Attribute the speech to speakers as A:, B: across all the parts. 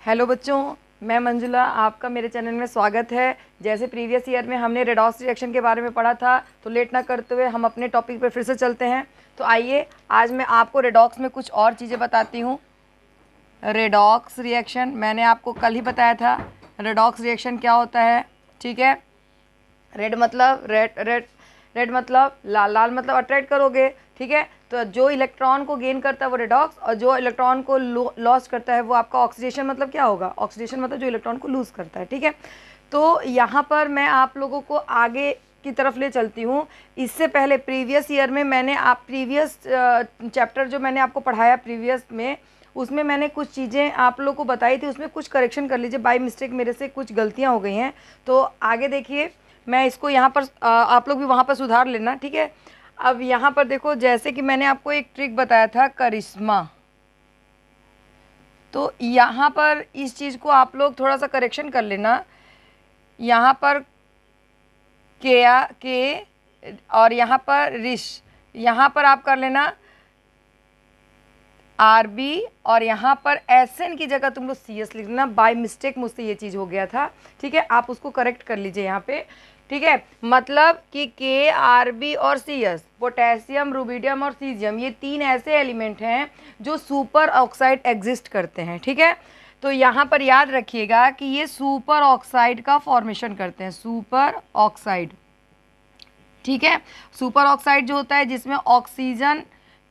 A: Hello बच्चों, मैं मंजुला, आपका मेरे चैनल में स्वागत है। जैसे प्रीवियस ईयर में हमने रेडॉक्स रिएक्शन के बारे में पढ़ा था, तो लेट ना करते हुए हम अपने टॉपिक पर फिर से चलते हैं। तो आइए आज मैं आपको रेडॉक्स में कुछ और चीज़ें बताती हूँ। रेडॉक्स रिएक्शन मैंने आपको कल ही बताया था। रेडॉक्स रिएक्शन क्या होता है, ठीक है। रेड मतलब रेड मतलब लाल, लाल मतलब अट्रैक्ट करोगे, ठीक है। तो जो इलेक्ट्रॉन को गेन करता है वो रेडॉक्स, और जो इलेक्ट्रॉन को लॉस करता है वो आपका ऑक्सीडेशन। मतलब क्या होगा, ऑक्सीडेशन मतलब जो इलेक्ट्रॉन को लूज़ करता है, ठीक है। तो यहाँ पर मैं आप लोगों को आगे की तरफ ले चलती हूँ। इससे पहले प्रीवियस ईयर में मैंने प्रीवियस चैप्टर जो मैंने आपको पढ़ाया प्रीवियस में, उसमें मैंने कुछ चीज़ें आप लोगों को बताई थी। उसमें कुछ करेक्शन कर लीजिए, बाय मिस्टेक मेरे से कुछ गलतियाँ हो गई हैं। तो आगे देखिए, मैं इसको यहाँ पर आप लोग भी वहाँ पर सुधार लेना, ठीक है। अब यहाँ पर देखो, जैसे कि मैंने आपको एक ट्रिक बताया था करिश्मा, तो यहाँ पर इस चीज़ को आप लोग थोड़ा सा करेक्शन कर लेना। यहाँ पर के और यहाँ पर रिश, यहाँ पर आप कर लेना आरबी, और यहाँ पर एसएन की जगह तुम लोग सीएस लिख लेना। बाय मिस्टेक मुझसे ये चीज़ हो गया था, ठीक है। आप उसको करेक्ट कर लीजिए यहाँ पे, ठीक है। मतलब कि के, आरबी और सीएस, पोटेशियम, रुबिडियम और सीजियम, ये तीन ऐसे एलिमेंट हैं जो सुपर ऑक्साइड एग्जिस्ट करते हैं, ठीक है। तो यहाँ पर याद रखिएगा कि ये सुपर ऑक्साइड का फॉर्मेशन करते हैं, सुपर ऑक्साइड, ठीक है। सुपर ऑक्साइड जो होता है जिसमें ऑक्सीजन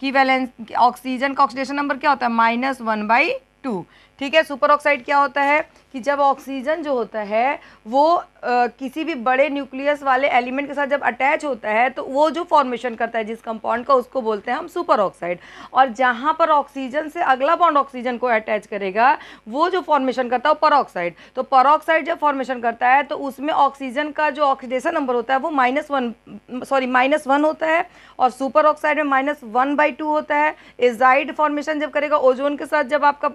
A: की वैलेंस, ऑक्सीजन का ऑक्सीडेशन नंबर क्या होता है, -1/2, ठीक है। सुपर ऑक्साइड क्या होता है कि जब ऑक्सीजन जो होता है वो किसी भी बड़े न्यूक्लियस वाले एलिमेंट के साथ जब अटैच होता है, तो वो जो फॉर्मेशन करता है जिस कंपाउंड का, उसको बोलते हैं हम सुपर ऑक्साइड। और जहाँ पर ऑक्सीजन से अगला बॉन्ड ऑक्सीजन को अटैच करेगा, वो जो फॉर्मेशन करता है वो परऑक्साइड। तो परऑक्साइड जब फॉर्मेशन करता है तो उसमें ऑक्सीजन का जो ऑक्सीडेशन नंबर होता है वो -1 होता है, और सुपर ऑक्साइड में -1/2 होता है। एजाइड फॉर्मेशन जब करेगा ओजोन के साथ, जब आपका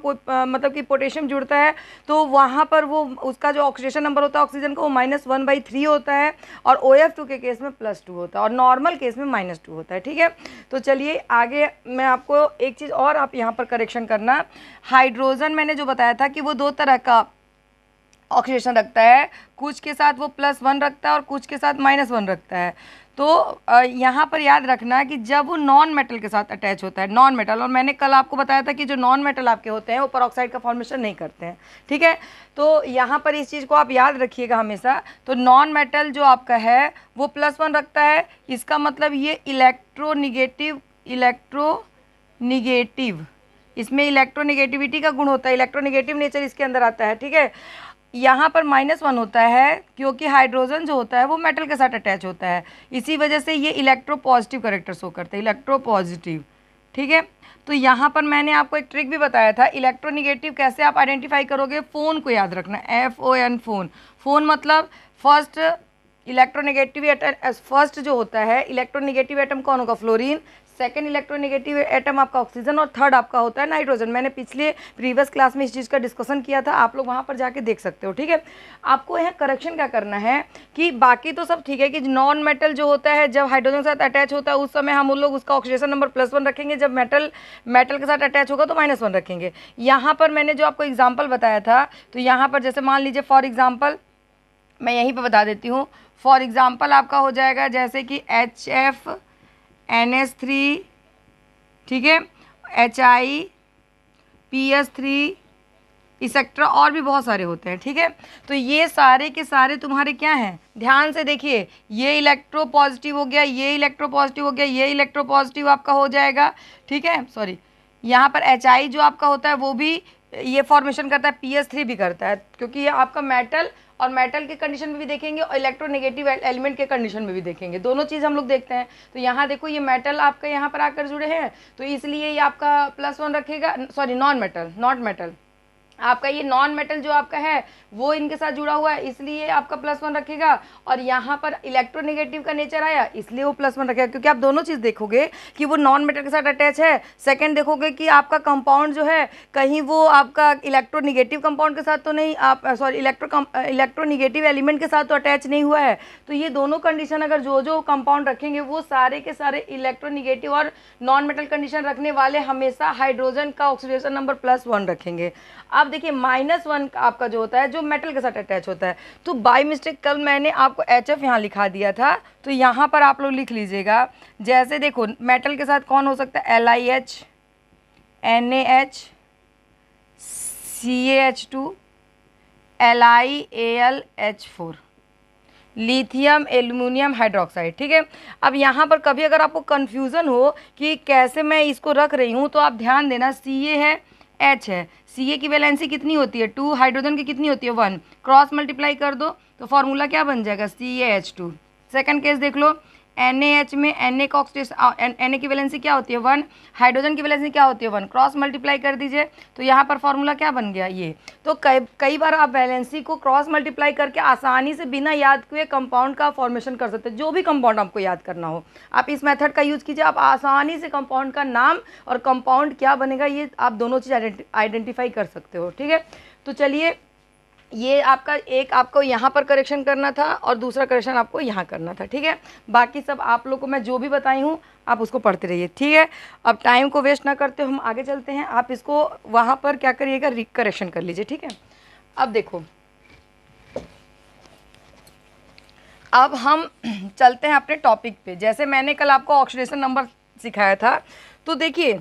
A: मतलब कि पोटेशियम जुड़ता है, तो वहाँ पर वो उसका जो ऑक्सीडेशन नंबर होता है ऑक्सीजन का वो -1/3 होता है, और OF2 के केस में +2 होता है, और नॉर्मल केस में -2 होता है, ठीक है। तो चलिए आगे मैं आपको एक चीज़ और आप यहाँ पर करेक्शन करना। हाइड्रोजन मैंने जो बताया था कि वो दो तरह का ऑक्सीडेशन रखता है, कुछ के साथ वो +1 रखता है और कुछ के साथ -1 रखता है। तो यहाँ पर याद रखना कि जब वो नॉन मेटल के साथ अटैच होता है, नॉन मेटल, और मैंने कल आपको बताया था कि जो नॉन मेटल आपके होते हैं वो परऑक्साइड का फॉर्मेशन नहीं करते हैं, ठीक है। तो यहाँ पर इस चीज़ को आप याद रखिएगा हमेशा। तो नॉन मेटल जो आपका है वो +1 रखता है, इसका मतलब ये इलेक्ट्रोनिगेटिव, इसमें इलेक्ट्रोनिगेटिविटी का गुण होता है, इलेक्ट्रोनिगेटिव नेचर इसके अंदर आता है, ठीक है। यहाँ पर -1 होता है क्योंकि हाइड्रोजन जो होता है वो मेटल के साथ अटैच होता है, इसी वजह से ये इलेक्ट्रो पॉजिटिव करेक्टर शो करते हैं, इलेक्ट्रो पॉजिटिव, ठीक है। तो यहाँ पर मैंने आपको एक ट्रिक भी बताया था, इलेक्ट्रोनिगेटिव कैसे आप आइडेंटिफाई करोगे। फ़ोन को याद रखना, FON, फोन मतलब फर्स्ट इलेक्ट्रोनिगेटिव एटम, फर्स्ट जो होता है इलेक्ट्रोनिगेटिव एटम कौन होगा, फ्लोरीन। सेकेंड इलेक्ट्रोनिगेटिव एटम आपका ऑक्सीजन, और थर्ड आपका होता है नाइट्रोजन। मैंने पिछले प्रीवियस क्लास में इस चीज़ का डिस्कशन किया था, आप लोग वहाँ पर जाके देख सकते हो, ठीक है। आपको यहाँ करेक्शन क्या करना है कि बाकी तो सब ठीक है कि नॉन मेटल जो होता है जब हाइड्रोजन के साथ अटैच होता है उस समय हम उन लोग उसका ऑक्सीडेशन नंबर +1 रखेंगे, जब मेटल के साथ अटैच होगा तो -1 रखेंगे। यहाँ पर मैंने जो आपको एग्जाम्पल बताया था, तो यहाँ पर जैसे मान लीजिए फॉर एग्जाम्पल मैं यहीं पर बता देती हूँ। फॉर एग्जाम्पल आपका हो जाएगा जैसे कि HFNS3, ठीक है, HIPS3 इसेक्ट्रा, और भी बहुत सारे होते हैं, ठीक है। तो ये सारे के सारे तुम्हारे क्या हैं, ध्यान से देखिए। ये इलेक्ट्रो पॉजिटिव हो गया, ये इलेक्ट्रो पॉजिटिव हो गया, ये इलेक्ट्रो पॉजिटिव आपका हो जाएगा, ठीक है। सॉरी, यहाँ पर HI जो आपका होता है वो भी ये फॉर्मेशन करता है, PS3 भी करता है, क्योंकि ये आपका मेटल, और मेटल के कंडीशन में भी देखेंगे और इलेक्ट्रोनेगेटिव एलिमेंट के कंडीशन में भी देखेंगे, दोनों चीज़ हम लोग देखते हैं। तो यहाँ देखो ये मेटल आपका यहाँ पर आकर जुड़े हैं, तो इसलिए ये आपका +1 रखेगा। Sorry, non metal, not metal, आपका ये नॉन मेटल जो आपका है वो इनके साथ जुड़ा हुआ है, इसलिए आपका +1 रखेगा। और यहाँ पर इलेक्ट्रोनेगेटिव का नेचर आया इसलिए वो +1 रखेगा, क्योंकि आप दोनों चीज़ देखोगे कि वो नॉन मेटल के साथ अटैच है। सेकंड देखोगे कि आपका कंपाउंड जो है कहीं वो आपका इलेक्ट्रोनेगेटिव कंपाउंड के साथ तो नहीं, आप सॉरी इलेक्ट्रोनेगेटिव एलिमेंट के साथ तो अटैच नहीं हुआ है। तो ये दोनों कंडीशन अगर जो जो कंपाउंड रखेंगे वो सारे के सारे इलेक्ट्रोनेगेटिव और नॉन मेटल कंडीशन रखने वाले हमेशा हाइड्रोजन का ऑक्सीडेशन नंबर +1 रखेंगे। अब देखिए -1 आपका जो होता है जो मेटल के साथ अटैच होता है, तो बाय मिस्टेक कल मैंने आपको HF यहाँ लिखा दिया था, तो यहाँ पर आप लोग लिख लीजिएगा। जैसे देखो मेटल के साथ कौन हो सकता है, LiH, NaH, CaH2, LiAlH4, lithium aluminium hydroxide. ठीक है, अब यहाँ पर कभी अगर आपको कन्फ्यूज़न हो कि कैसे मैं इसको रख रही हूँ, तो आप ध्यान देना, Ca है, H है, Ca की वैलेंसी कितनी होती है 2, हाइड्रोजन की कितनी होती है 1, क्रॉस मल्टीप्लाई कर दो तो फॉर्मूला क्या बन जाएगा, CaH2। सेकंड केस देख लो, NaH में Na का ऑक्सीडेशन, Na की वैलेंसी क्या होती है 1, हाइड्रोजन की वैलेंसी क्या होती है 1, क्रॉस मल्टीप्लाई कर दीजिए तो यहाँ पर फॉर्मूला क्या बन गया ये। तो कई बार आप वैलेंसी को क्रॉस मल्टीप्लाई करके आसानी से बिना याद किए कंपाउंड का फॉर्मेशन कर सकते हैं। जो भी कंपाउंड आपको याद करना हो आप इस मेथड का यूज़ कीजिए, आप आसानी से कंपाउंड का नाम और कंपाउंड क्या बनेगा ये आप दोनों चीज़ आइडेंटिफाई कर सकते हो। ठीक है, तो चलिए ये आपका एक आपको यहाँ पर करेक्शन करना था और दूसरा करेक्शन आपको यहाँ करना था। ठीक है, बाकी सब आप लोग को मैं जो भी बताई हूँ आप उसको पढ़ते रहिए। ठीक है, अब टाइम को वेस्ट ना करते हम आगे चलते हैं, आप इसको वहाँ पर क्या करिएगा, करेक्शन कर लीजिए। ठीक है, अब देखो, अब हम चलते हैं अपने टॉपिक पे। जैसे मैंने कल आपको ऑक्सीडेशन नंबर सिखाया था, तो देखिए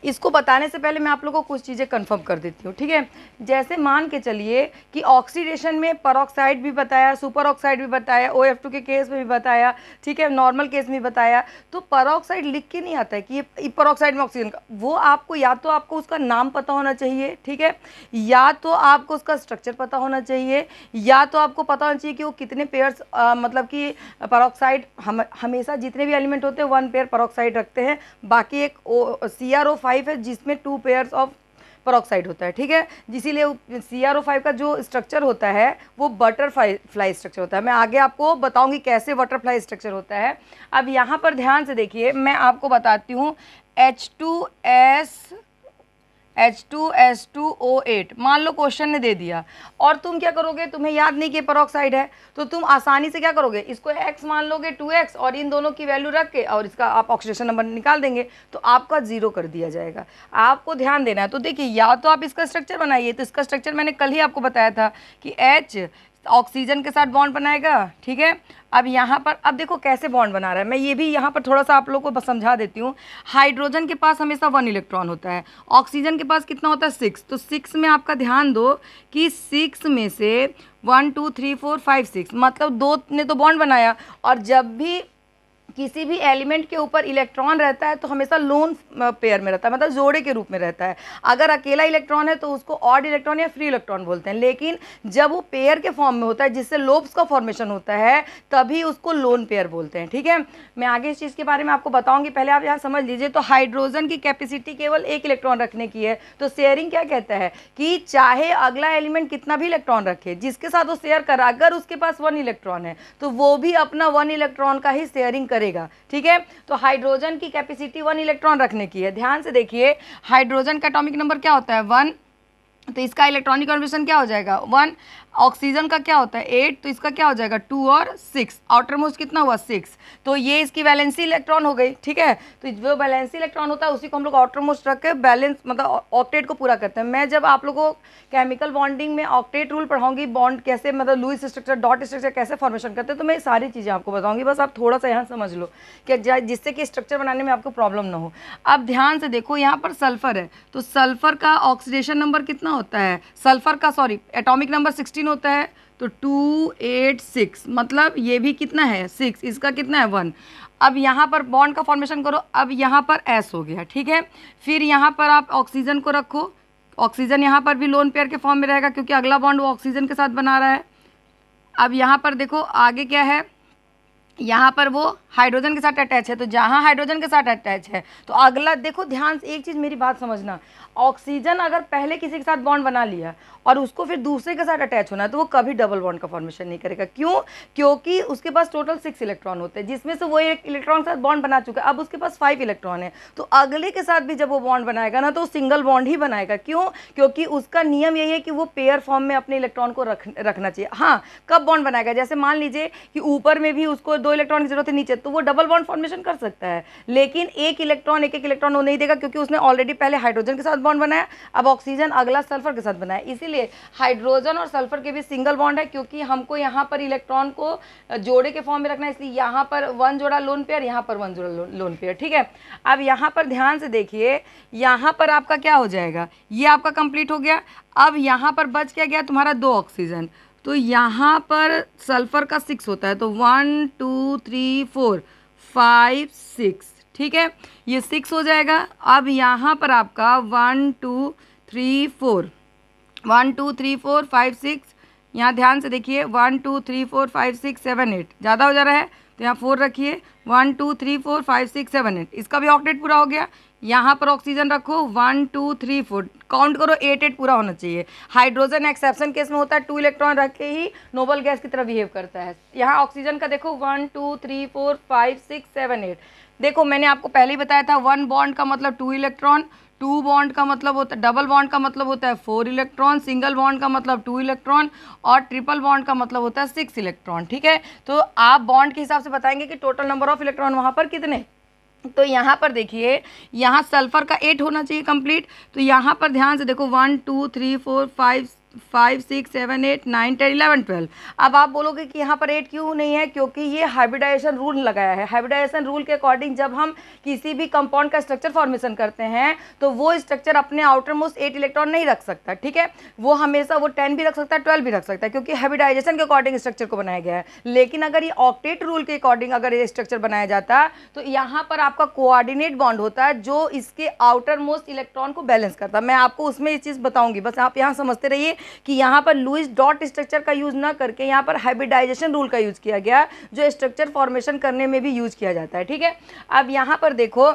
A: इसको बताने से पहले मैं आप लोगों को कुछ चीज़ें कंफर्म कर देती हूँ। ठीक है, जैसे मान के चलिए कि ऑक्सीडेशन में परऑक्साइड भी बताया, सुपर ऑक्साइड भी बताया, OF2 के केस में भी बताया, ठीक है, नॉर्मल केस में बताया, तो परऑक्साइड लिख के नहीं आता है कि ये परऑक्साइड में ऑक्सीजन का, वो आपको या तो आपको उसका नाम पता होना चाहिए, ठीक है, या तो आपको उसका स्ट्रक्चर पता होना चाहिए, या तो आपको पता होना चाहिए कि वो कितने पेयर्स, मतलब कि परऑक्साइड हमेशा जितने भी एलिमेंट होते हैं 1 पेयर परऑक्साइड रखते हैं, बाकी एक CrO5 है जिसमें 2 पेयर्स ऑफ परऑक्साइड होता है। ठीक है, इसीलिए CrO5 का जो स्ट्रक्चर होता है वो बटरफ्लाई स्ट्रक्चर होता है। मैं आगे आपको बताऊंगी कैसे बटरफ्लाई स्ट्रक्चर होता है। अब यहाँ पर ध्यान से देखिए, मैं आपको बताती हूँ H2S2O8 मान लो क्वेश्चन ने दे दिया और तुम क्या करोगे, तुम्हें याद नहीं कि परऑक्साइड है, तो तुम आसानी से क्या करोगे, इसको x मान लोगे 2x और इन दोनों की वैल्यू रख के और इसका आप ऑक्सीडेशन नंबर निकाल देंगे तो आपका 0 कर दिया जाएगा। आपको ध्यान देना है। तो देखिए, या तो आप इसका स्ट्रक्चर बनाइए, तो इसका स्ट्रक्चर मैंने कल ही आपको बताया था कि H ऑक्सीजन के साथ बॉन्ड बनाएगा। ठीक है, अब यहाँ पर अब देखो कैसे बॉन्ड बना रहा है, मैं ये भी यहाँ पर थोड़ा सा आप लोगों को बस समझा देती हूँ। हाइड्रोजन के पास हमेशा 1 इलेक्ट्रॉन होता है, ऑक्सीजन के पास कितना होता है 6, तो 6 में आपका ध्यान दो कि 6 में से 1 2 3 4 5 6 मतलब 2 ने तो बॉन्ड बनाया, और जब भी किसी भी एलिमेंट के ऊपर इलेक्ट्रॉन रहता है तो हमेशा लोन पेयर में रहता है, मतलब जोड़े के रूप में रहता है। अगर अकेला इलेक्ट्रॉन है तो उसको ऑड इलेक्ट्रॉन या फ्री इलेक्ट्रॉन बोलते हैं, लेकिन जब वो पेयर के फॉर्म में होता है जिससे लोब्स का फॉर्मेशन होता है तभी उसको लोन पेयर बोलते हैं। ठीक है, मैं आगे इस चीज़ के बारे में आपको बताऊंगी, पहले आप यहाँ समझ लीजिए। तो हाइड्रोजन की कैपेसिटी केवल 1 इलेक्ट्रॉन रखने की है, तो शेयरिंग क्या कहता है कि चाहे अगला एलिमेंट कितना भी इलेक्ट्रॉन रखे जिसके साथ वो शेयर कर, अगर उसके पास 1 इलेक्ट्रॉन है तो वो भी अपना 1 इलेक्ट्रॉन का ही शेयरिंग करेगा। ठीक है, तो हाइड्रोजन की कैपेसिटी 1 इलेक्ट्रॉन रखने की है। ध्यान से देखिए, हाइड्रोजन का एटॉमिक नंबर क्या होता है 1, तो इसका इलेक्ट्रॉनिक कॉन्फिगरेशन क्या हो जाएगा 1, ऑक्सीजन का क्या होता है 8, तो इसका क्या हो जाएगा 2 और 6, आउटर मोस्ट कितना हुआ 6, तो ये इसकी वैलेंसी इलेक्ट्रॉन हो गई। ठीक है, तो जो वैलेंसी इलेक्ट्रॉन होता है उसी को हम लोग आउटर मोस्ट रख के बैलेंस मतलब ऑक्टेट को पूरा करते हैं। मैं जब आप लोगों को केमिकल बॉन्डिंग में ऑक्टेट रूल पढ़ाऊंगी, बॉन्ड कैसे मतलब लुईस स्ट्रक्चर डॉट स्ट्रक्चर कैसे फॉर्मेशन करते हैं, तो मैं सारी चीज़ें आपको बताऊंगी, बस आप थोड़ा सा यहाँ समझ लो कि जिससे कि स्ट्रक्चर बनाने में आपको प्रॉब्लम ना हो। अब ध्यान से देखो, यहाँ पर सल्फर है, तो सल्फर का ऑक्सीडेशन नंबर कितना होता है, सल्फर का सॉरी एटॉमिक नंबर 16 होता है, तो 286 मतलब ये भी कितना है 6, इसका कितना है 1। अब यहाँ पर बॉन्ड का फॉर्मेशन करो, अब यहाँ पर S हो गया। ठीक है, फिर यहाँ पर आप ऑक्सीजन को रखो, ऑक्सीजन यहाँ पर भी लोन पेयर के फॉर्म में रहेगा क्योंकि अगला बॉन्ड वो ऑक्सीजन के साथ बना रहा है। अब यहाँ पर देखो आगे क्या है, यहाँ पर वो हाइड्रोजन के साथ अटैच है, तो जहाँ हाइड्रोजन के साथ अटैच है तो अगला देखो ध्यान से एक चीज़ मेरी बात समझना, ऑक्सीजन अगर पहले किसी के साथ बॉन्ड बना लिया और उसको फिर दूसरे के साथ अटैच होना है तो वो कभी डबल बॉन्ड का फॉर्मेशन नहीं करेगा। क्यों? क्योंकि उसके पास टोटल 6 इलेक्ट्रॉन होते हैं, जिसमें से वो एक इलेक्ट्रॉन के साथ बॉन्ड बना चुका है, अब उसके पास 5 इलेक्ट्रॉन है, तो अगले के साथ भी जब वो बॉन्ड बनाएगा ना तो सिंगल बॉन्ड ही बनाएगा। क्यों? क्योंकि उसका नियम यही है कि वो पेयर फॉर्म में अपने इलेक्ट्रॉन को रखना चाहिए। हाँ, कब बॉन्ड बनाएगा, जैसे मान लीजिए कि ऊपर में भी उसको 2 इलेक्ट्रॉन की जरूरत है नीचे, तो वो डबल बॉन्ड फॉर्मेशन कर सकता है, लेकिन एक एक इलेक्ट्रॉन वो नहीं देगा, क्योंकि उसने ऑलरेडी पहले हाइड्रोजन के साथ बॉन्ड बनाया, अब ऑक्सीजन अगला सल्फर के साथ बनाया। इसीलिए हाइड्रोजन और सल्फर के बीच सिंगल बॉन्ड है, क्योंकि हमको यहाँ पर इलेक्ट्रॉन को जोड़े के फॉर्म में रखना है, इसलिए यहाँ पर 1 जोड़ा लोन पेयर, यहाँ पर 1 जोड़ा लोन पेयर। ठीक है, अब यहाँ पर ध्यान से देखिए, यहाँ पर आपका क्या हो जाएगा, ये आपका कंप्लीट हो गया। अब यहाँ पर बच क्या गया तुम्हारा 2 ऑक्सीजन, तो यहाँ पर सल्फर का 6 होता है, तो 1 2 3 4 5 6, ठीक है, ये 6 हो जाएगा। अब यहाँ पर आपका 1 2 3 4 1 2 3 4 5 6, यहाँ ध्यान से देखिए 1 2 3 4 5 6 7 8, ज़्यादा हो जा रहा है तो यहाँ 4 रखिए, 1 2 3 4 5 6 7 8, इसका भी ऑक्टेट पूरा हो गया। यहाँ पर ऑक्सीजन रखो 1 2 3 4, काउंट करो 8 8 पूरा होना चाहिए। हाइड्रोजन एक्सेप्शन केस में होता है, 2 इलेक्ट्रॉन रख के ही नोबल गैस की तरह बिहेव करता है। यहाँ ऑक्सीजन का देखो 1 2 3 4 5 6 7 8, देखो मैंने आपको पहले ही बताया था 1 बॉन्ड का मतलब 2 इलेक्ट्रॉन, 2 बॉन्ड का मतलब होता है, डबल बॉन्ड का मतलब होता है 4 इलेक्ट्रॉन, सिंगल बॉन्ड का मतलब 2 इलेक्ट्रॉन, और ट्रिपल बॉन्ड का मतलब होता है 6 इलेक्ट्रॉन। ठीक है, तो आप बॉन्ड के हिसाब से बताएंगे कि टोटल नंबर ऑफ इलेक्ट्रॉन वहाँ पर कितने। तो यहाँ पर देखिए, यहाँ सल्फर का 8 होना चाहिए कंप्लीट, तो यहाँ पर ध्यान से देखो 1 2 3 4 5 6 7 8 9 10 11 12। अब आप बोलोगे कि यहाँ पर 8 क्यों नहीं है, क्योंकि ये हाइब्रिडाइजेशन रूल लगाया है। हाइब्रिडाइजेशन रूल के अकॉर्डिंग जब हम किसी भी कंपाउंड का स्ट्रक्चर फॉर्मेशन करते हैं तो वो स्ट्रक्चर अपने आउटर मोस्ट 8 इलेक्ट्रॉन नहीं रख सकता। ठीक है, वो हमेशा वो 10 भी रख सकता है, 12 भी रख सकता है, क्योंकि हाइब्रिडाइजेशन के अकॉर्डिंग स्ट्रक्चर को बनाया गया है। लेकिन अगर ये ऑक्टेट रूल के अकॉर्डिंग अगर ये स्ट्रक्चर बनाया जाता तो यहाँ पर आपका कोऑर्डिनेट बॉन्ड होता है जो इसके आउटर मोस्ट इलेक्ट्रॉन को बैलेंस करता है। मैं आपको उसमें ये चीज़ बताऊंगी, बस आप यहाँ समझते रहिए कि यहाँ पर लुईस डॉट स्ट्रक्चर का यूज ना करके यहाँ पर हाइब्रिडाइजेशन रूल का यूज किया गया, जो स्ट्रक्चर फॉर्मेशन करने में भी यूज किया जाता है। ठीक है, अब यहाँ पर देखो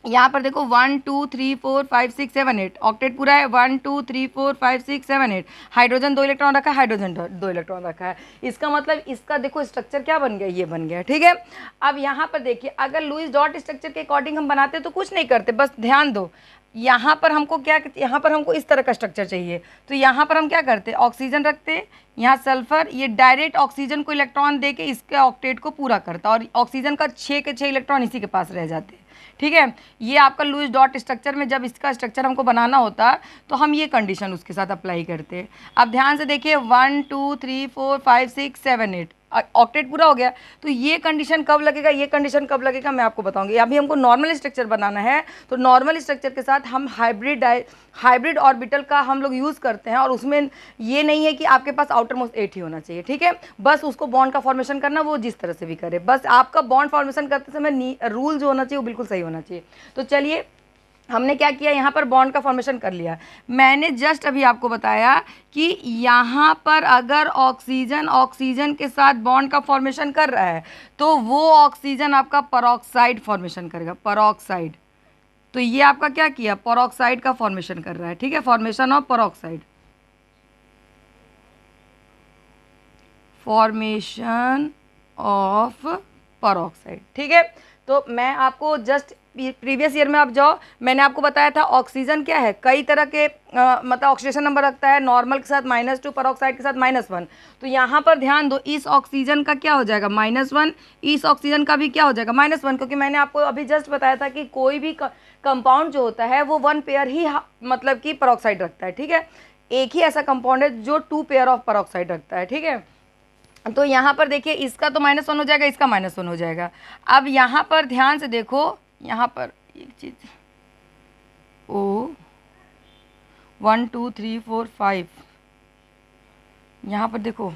A: 1 2 3 4 5 6 7 8, ऑक्टेट पूरा है, 1 2 3 4 5 6 7 8, हाइड्रोजन 2 इलेक्ट्रॉन रखा है, हाइड्रोजन 2 इलेक्ट्रॉन रखा है। इसका मतलब इसका देखो स्ट्रक्चर क्या बन गया, ये बन गया। ठीक है, अब यहाँ पर देखिए, अगर लुईस डॉट स्ट्रक्चर के अकॉर्डिंग हम बनाते तो कुछ नहीं करते, बस ध्यान दो, यहाँ पर हमको क्या, यहाँ पर हमको इस तरह का स्ट्रक्चर चाहिए, तो यहाँ पर हम क्या करते, ऑक्सीजन रखते, यहाँ सल्फर, ये डायरेक्ट ऑक्सीजन को इलेक्ट्रॉन दे के इसके ऑक्टेट को पूरा करता, और ऑक्सीजन का 6 के 6 इलेक्ट्रॉन इसी के पास रह जाते। ठीक है, ये आपका लुईस डॉट स्ट्रक्चर में जब इसका स्ट्रक्चर हमको बनाना होता तो हम ये कंडीशन उसके साथ अप्लाई करते। अब ध्यान से देखिए 1 2 3 4 5 6 7 8, ऑक्टेट पूरा हो गया, तो ये कंडीशन कब लगेगा, ये कंडीशन कब लगेगा मैं आपको बताऊंगी। अभी हमको नॉर्मल स्ट्रक्चर बनाना है, तो नॉर्मल स्ट्रक्चर के साथ हम हाइब्रिड ऑर्बिटल का हम लोग यूज़ करते हैं, और उसमें ये नहीं है कि आपके पास आउटर मोस्ट 8 ही होना चाहिए। ठीक है, बस उसको बॉन्ड का फॉर्मेशन करना, वो जिस तरह से भी करे, बस आपका बॉन्ड फॉर्मेशन करते समय रूल जो होना चाहिए वो बिल्कुल सही होना चाहिए। तो चलिए, हमने क्या किया, यहाँ पर बॉन्ड का फॉर्मेशन कर लिया। मैंने जस्ट अभी आपको बताया कि यहाँ पर अगर ऑक्सीजन के साथ बॉन्ड का फॉर्मेशन कर रहा है तो वो ऑक्सीजन आपका परऑक्साइड फॉर्मेशन करेगा, परऑक्साइड। तो ये आपका क्या किया, परऑक्साइड का फॉर्मेशन कर रहा है। ठीक है, formation of peroxide, formation of peroxide. ठीक है, तो मैं आपको जस्ट प्रीवियस ईयर में आप जाओ, मैंने आपको बताया था ऑक्सीजन क्या है, कई तरह के मतलब ऑक्सीडेशन नंबर रखता है, नॉर्मल के साथ -2, परऑक्साइड के साथ -1। तो यहाँ पर ध्यान दो, इस ऑक्सीजन का क्या हो जाएगा -1, इस ऑक्सीजन का भी क्या हो जाएगा -1, क्योंकि मैंने आपको अभी जस्ट बताया था कि कोई भी कंपाउंड जो होता है वो 1 पेयर ही मतलब कि परऑक्साइड रखता है। ठीक है, एक ही ऐसा कंपाउंड है जो 2 पेयर ऑफ परऑक्साइड रखता है। ठीक है, तो यहाँ पर देखिए, इसका तो -1 हो जाएगा, इसका -1 हो जाएगा। अब यहाँ पर ध्यान से देखो, यहाँ पर एक चीज़, ओ 1 2 3 4 5, यहाँ पर देखो,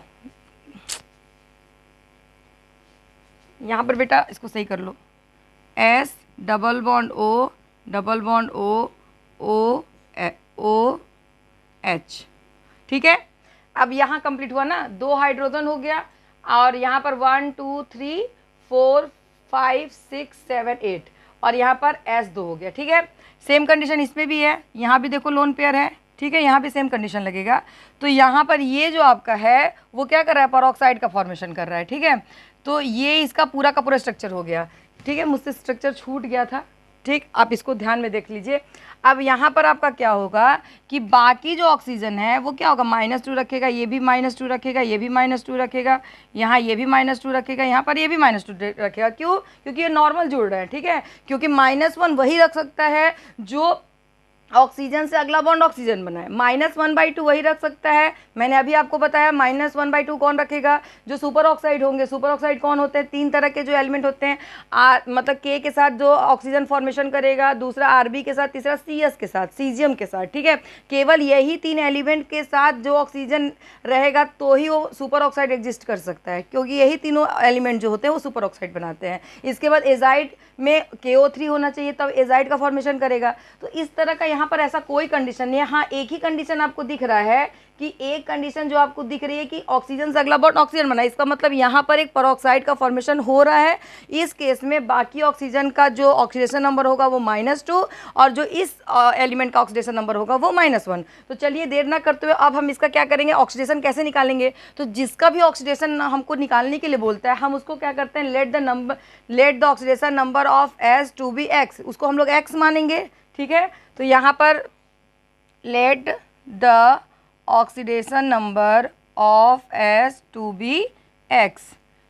A: यहाँ पर बेटा इसको सही कर लो, S double bond O double bond O O O H। ठीक है, अब यहाँ कंप्लीट हुआ ना, 2 हाइड्रोजन हो गया, और यहाँ पर 1 2 3 4 5 6 7 8, और यहाँ पर S2 हो गया। ठीक है, सेम कंडीशन इसमें भी है, यहाँ भी देखो लोन पेयर है। ठीक है, यहाँ भी सेम कंडीशन लगेगा। तो यहाँ पर ये जो आपका है वो क्या कर रहा है, परऑक्साइड का फॉर्मेशन कर रहा है। ठीक है, तो ये इसका पूरा का पूरा स्ट्रक्चर हो गया। ठीक है, मुझसे स्ट्रक्चर छूट गया था। ठीक, आप इसको ध्यान में देख लीजिए। अब यहाँ पर आपका क्या होगा कि बाकी जो ऑक्सीजन है वो क्या होगा, -2 रखेगा, ये भी -2 रखेगा, ये भी -2 रखेगा, यहाँ ये भी -2 रखेगा, यहाँ पर ये भी -2 रखेगा। क्यों? क्योंकि ये नॉर्मल जुड़ रहे हैं, ठीक है। क्योंकि -1 वही रख सकता है जो ऑक्सीजन से अगला बॉन्ड ऑक्सीजन बनाए, -1/2 वही रख सकता है। मैंने अभी आपको बताया -1/2 कौन रखेगा, जो सुपर ऑक्साइड होंगे। सुपर ऑक्साइड कौन होते हैं, 3 तरह के जो एलिमेंट होते हैं, मतलब के के साथ जो ऑक्सीजन फॉर्मेशन करेगा, दूसरा आरबी के साथ, तीसरा सीएस के साथ, सीजियम के साथ, ठीक है। केवल यही 3 एलिमेंट के साथ जो ऑक्सीजन रहेगा तो ही वो सुपर ऑक्साइड एग्जिस्ट कर सकता है, क्योंकि यही तीनों एलिमेंट जो होते हैं वो सुपर ऑक्साइड बनाते हैं। इसके बाद एजाइड में KO3 होना चाहिए, तब एजाइड का फॉर्मेशन करेगा। तो इस तरह का यहाँ पर ऐसा कोई कंडीशन नहीं है। हाँ, एक ही कंडीशन आपको दिख रहा है कि एक कंडीशन जो आपको दिख रही है कि ऑक्सीजन से अगला बॉन्ड ऑक्सीजन बना, इसका मतलब यहाँ पर एक पेरोक्साइड का फॉर्मेशन हो रहा है। इस केस में बाकी ऑक्सीजन का जो ऑक्सीडेशन नंबर होगा वो -2 और जो इस एलिमेंट का ऑक्सीडेशन नंबर होगा वो -1। तो चलिए देर ना करते हुए अब हम इसका क्या करेंगे, ऑक्सीडेशन कैसे निकालेंगे। तो जिसका भी ऑक्सीडेशन हमको निकालने के लिए बोलता है, हम उसको क्या करते हैं, let the oxidation number of S to be X, उसको हम लोग X मानेंगे, ठीक है। तो यहाँ पर let the oxidation number of S to be X,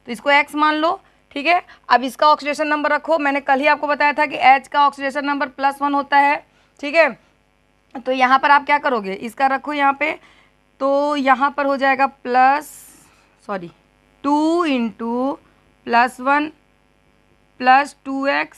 A: तो इसको X मान लो, ठीक है। अब इसका ऑक्सीडेशन नंबर रखो, मैंने कल ही आपको बताया था कि H का ऑक्सीडेशन नंबर +1 होता है, ठीक है। तो यहाँ पर आप क्या करोगे, इसका रखो यहाँ पे, तो यहाँ पर हो जाएगा 2 × +1 + 2x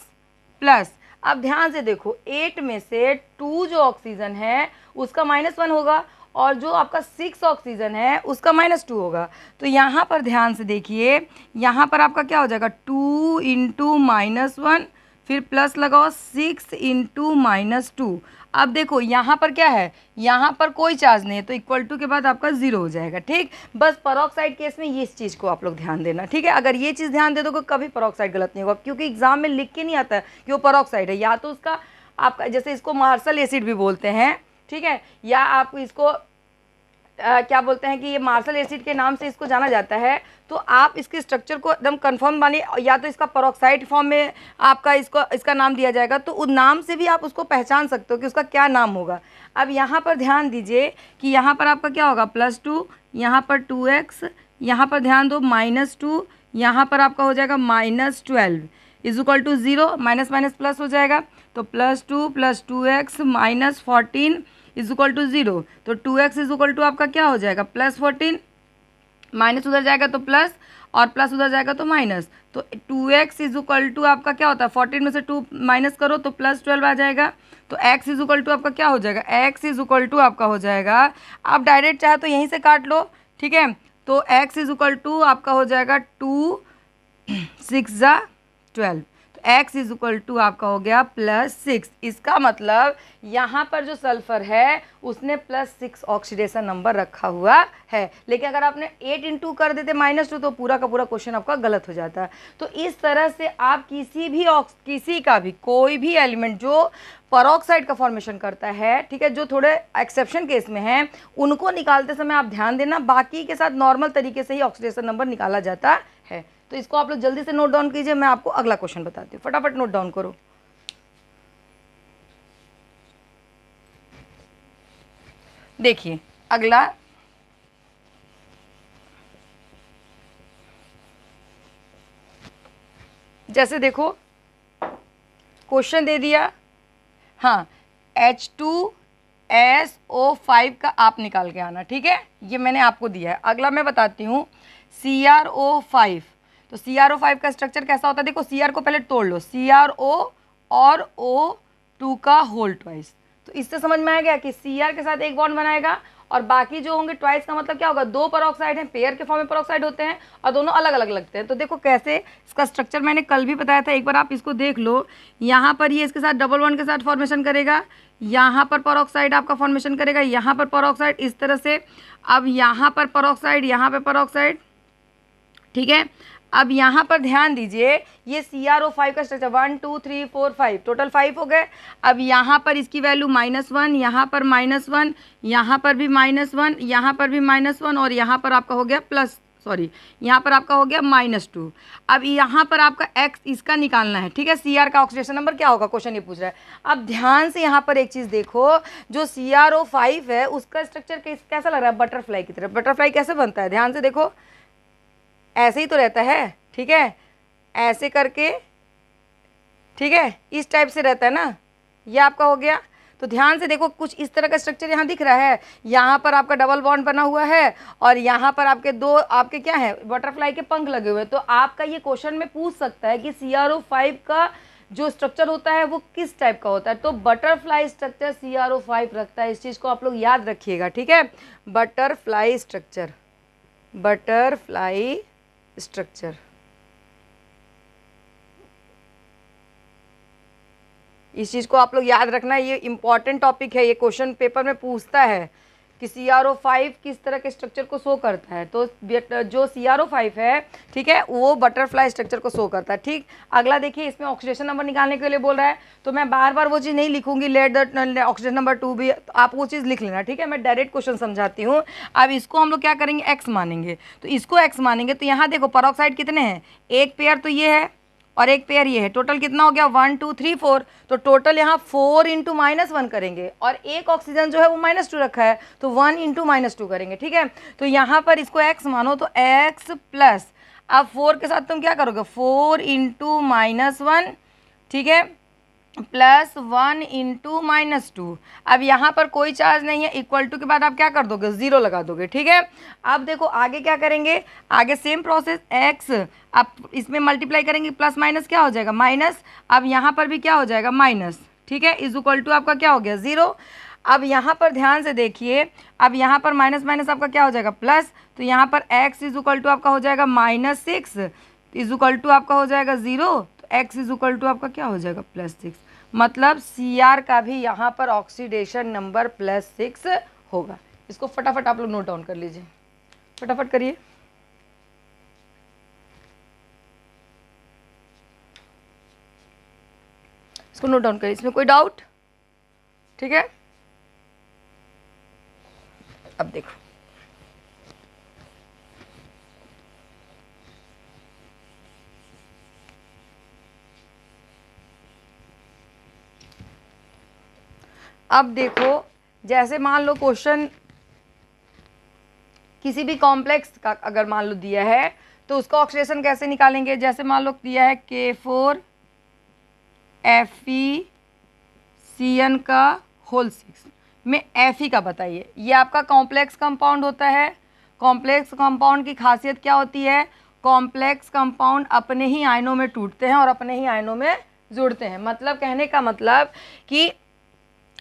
A: प्लस, अब ध्यान से देखो 8 में से 2 जो ऑक्सीजन है उसका -1 होगा और जो आपका 6 ऑक्सीजन है उसका -2 होगा। तो यहाँ पर ध्यान से देखिए, यहाँ पर आपका क्या हो जाएगा, 2 × -1 फिर प्लस लगाओ 6 × -2। अब देखो यहाँ पर क्या है, यहाँ पर कोई चार्ज नहीं है, तो इक्वल टू के बाद आपका 0 हो जाएगा, ठीक। बस पेरोक्साइड केस में ये इस चीज़ को आप लोग ध्यान देना, ठीक है। अगर ये चीज़ ध्यान दे दोगे कभी पेरोक्साइड गलत नहीं होगा, क्योंकि एग्जाम में लिख के नहीं आता है कि वो पेरोक्साइड है, या तो उसका आपका जैसे इसको मार्शल एसिड भी बोलते हैं, ठीक है, या आप इसको क्या बोलते हैं कि ये मार्शल एसिड के नाम से इसको जाना जाता है। तो आप इसके स्ट्रक्चर को एकदम कंफर्म मानिए, या तो इसका पेरोक्साइड फॉर्म में आपका इसका नाम दिया जाएगा, तो उस नाम से भी आप उसको पहचान सकते हो कि उसका क्या नाम होगा। अब यहाँ पर ध्यान दीजिए कि यहाँ पर आपका क्या होगा, +2, यहाँ पर 2x, यहाँ पर ध्यान दो -2, यहाँ पर आपका हो जाएगा -12 = 0, माइनस माइनस प्लस हो जाएगा, तो +2 + 2x -14 = 0। तो 2x = आपका क्या हो जाएगा, +14, माइनस उधर जाएगा तो प्लस और प्लस उधर जाएगा तो माइनस, तो 2x = आपका क्या होता है, 14 में से 2 माइनस करो तो +12 आ जाएगा। तो x = आपका क्या हो जाएगा, x = आपका हो जाएगा, आप डायरेक्ट चाहे तो यहीं से काट लो, ठीक है। तो x = आपका हो जाएगा 2 6 12, x = आपका हो गया +6। इसका मतलब यहाँ पर जो सल्फर है उसने +6 ऑक्सीडेशन नंबर रखा हुआ है। लेकिन अगर आपने 8 × कर देते -2 तो पूरा का पूरा क्वेश्चन आपका गलत हो जाता है। तो इस तरह से आप किसी का भी कोई भी एलिमेंट जो पेरोक्साइड का फॉर्मेशन करता है, ठीक है, जो थोड़े एक्सेप्शन केस में हैं, उनको निकालते समय आप ध्यान देना, बाकी के साथ नॉर्मल तरीके से ही ऑक्सीडेशन नंबर निकाला जाता है। तो इसको आप लोग जल्दी से नोट डाउन कीजिए, मैं आपको अगला क्वेश्चन बताती हूँ, फटाफट नोट डाउन करो। देखिए अगला, जैसे देखो क्वेश्चन दे दिया, हाँ, H2SO5 का आप निकाल के आना, ठीक है, ये मैंने आपको दिया है। अगला मैं बताती हूँ CrO5। तो CrO5 का स्ट्रक्चर कैसा होता है, देखो Cr को पहले तोड़ लो, CrO और O2 का होल ट्वाइस। तो इससे समझ में आ गया कि Cr के साथ एक बॉन्ड बनाएगा और बाकी जो होंगे ट्वाइस का मतलब क्या होगा, 2 पेरोक्साइड हैं, पेयर के फॉर्म में पेरोक्साइड होते हैं और दोनों अलग अलग लगते हैं। तो देखो कैसे इसका स्ट्रक्चर मैंने कल भी बताया था, एक बार आप इसको देख लो। यहाँ पर ये इसके साथ डबल बॉन्ड के साथ फॉर्मेशन करेगा, यहाँ पर पेरोक्साइड आपका फॉर्मेशन करेगा, यहाँ पर पेरोक्साइड, इस तरह से। अब यहाँ पर पेरोक्साइड, यहाँ पर पेरोक्साइड, ठीक है। अब यहाँ पर ध्यान दीजिए, ये CrO5 का स्ट्रक्चर 1 2 3 4 5 टोटल 5 हो गए। अब यहाँ पर इसकी वैल्यू -1, यहाँ पर -1, यहाँ पर भी -1, यहाँ पर भी -1 और यहाँ पर आपका हो गया सॉरी, यहाँ पर आपका हो गया -2। अब यहाँ पर आपका x इसका निकालना है, ठीक है। Cr का ऑक्सीडेशन नंबर क्या होगा, क्वेश्चन ये पूछ रहा है। अब ध्यान से यहाँ पर एक चीज़ देखो, जो CrO5 है उसका स्ट्रक्चर कैसा लग रहा है, बटरफ्लाई की तरह। बटरफ्लाई कैसे बनता है, ध्यान से देखो, ऐसे ही तो रहता है, ठीक है, ऐसे करके, ठीक है, इस टाइप से रहता है ना, ये आपका हो गया। तो ध्यान से देखो, कुछ इस तरह का स्ट्रक्चर यहाँ दिख रहा है। यहाँ पर आपका डबल बॉन्ड बना हुआ है और यहाँ पर आपके दो आपके क्या है, बटरफ्लाई के पंख लगे हुए हैं। तो आपका ये क्वेश्चन में पूछ सकता है कि CrO5 का जो स्ट्रक्चर होता है वो किस टाइप का होता है। तो बटरफ्लाई स्ट्रक्चर CrO5 रखता है, इस चीज़ को आप लोग याद रखिएगा, ठीक है। बटरफ्लाई स्ट्रक्चर, बटरफ्लाई स्ट्रक्चर, इस चीज़ को आप लोग याद रखना, ये इंपॉर्टेंट टॉपिक है, ये क्वेश्चन पेपर में पूछता है कि CrO5 किस तरह के स्ट्रक्चर को शो करता है। तो जो CrO5 है, ठीक है, वो बटरफ्लाई स्ट्रक्चर को शो करता है, ठीक। अगला देखिए, इसमें ऑक्सीडेशन नंबर निकालने के लिए बोल रहा है, तो मैं बार बार वो चीज़ नहीं लिखूंगी, लेट द ऑक्सीडेशन नंबर 2 भी, तो आप वो चीज़ लिख लेना, ठीक है। मैं डायरेक्ट क्वेश्चन समझाती हूँ। अब इसको हम लोग क्या करेंगे, एक्स मानेंगे। तो इसको एक्स मानेंगे तो यहाँ देखो परऑक्साइड कितने हैं, एक पेयर तो ये है और एक पेयर ये है, टोटल कितना हो गया, 1 2 3 4। तो टोटल यहाँ 4 इंटू -1 करेंगे और एक ऑक्सीजन जो है वो -2 रखा है, तो 1 इंटू -2 करेंगे, ठीक है। तो यहाँ पर इसको x मानो, तो x प्लस, अब 4 के साथ तुम क्या करोगे, 4 इंटू -1, ठीक है, प्लस 1 इंटू -2। अब यहाँ पर कोई चार्ज नहीं है, इक्वल टू के बाद आप क्या कर दोगे, 0 लगा दोगे, ठीक है। अब देखो आगे क्या करेंगे, आगे सेम प्रोसेस, x अब इसमें मल्टीप्लाई करेंगे, प्लस माइनस क्या हो जाएगा, माइनस। अब यहाँ पर भी क्या हो जाएगा, माइनस, ठीक है, इज इक्वल टू आपका क्या हो गया, 0। अब यहाँ पर ध्यान से देखिए, अब यहाँ पर माइनस माइनस आपका क्या हो जाएगा, प्लस। तो यहाँ पर x इज इक्वल टू आपका हो जाएगा -6 इज इक्वल टू आपका हो जाएगा 0। x इज इक्वल टू आपका क्या हो जाएगा, +6। मतलब Cr का भी यहाँ पर ऑक्सीडेशन नंबर +6 होगा। इसको फटाफट आप लोग नोट डाउन कर लीजिए, फटाफट करिए। इसको नोट डाउन करिए, इसमें कोई डाउट, ठीक है। अब देखो, अब देखो, जैसे मान लो क्वेश्चन किसी भी कॉम्प्लेक्स का अगर मान लो दिया है तो उसका ऑक्सीडेशन कैसे निकालेंगे। जैसे मान लो दिया है K4FeCN का होल 6 में Fe का बताइए। ये आपका कॉम्प्लेक्स कंपाउंड होता है। कॉम्प्लेक्स कंपाउंड की खासियत क्या होती है, कॉम्प्लेक्स कंपाउंड अपने ही आयनों में टूटते हैं और अपने ही आयनों में जुड़ते हैं। मतलब कहने का मतलब कि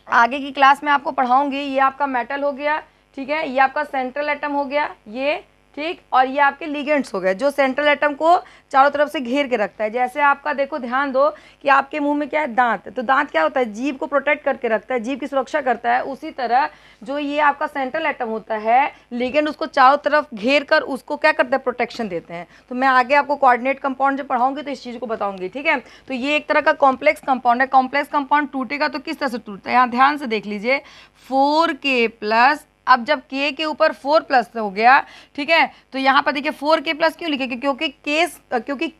A: आगे की क्लास में आपको पढ़ाऊंगी, ये आपका मेटल हो गया, ठीक है, ये आपका सेंट्रल एटम हो गया, ये ठीक, और ये आपके लिगेंड्स हो गए जो सेंट्रल एटम को चारों तरफ से घेर के रखता है। जैसे आपका देखो, ध्यान दो कि आपके मुंह में क्या है, दांत। तो दांत क्या होता है, जीभ को प्रोटेक्ट करके रखता है, जीभ की सुरक्षा करता है। उसी तरह जो ये आपका सेंट्रल एटम होता है, लिगेंड उसको चारों तरफ घेर कर उसको क्या करता है, प्रोटेक्शन देते हैं। तो मैं आगे आपको कोऑर्डिनेट कंपाउंड जब पढ़ाऊंगी तो इस चीज़ को बताऊंगी, ठीक है। तो ये एक तरह का कॉम्प्लेक्स कंपाउंड है। कॉम्प्लेक्स कंपाउंड टूटेगा तो किस तरह से टूटता है, यहाँ ध्यान से देख लीजिए, 4K+। अब जब K के ऊपर 4+ हो गया, ठीक है, तो यहाँ पर देखिए 4K+ क्यों लिखे, क्योंकि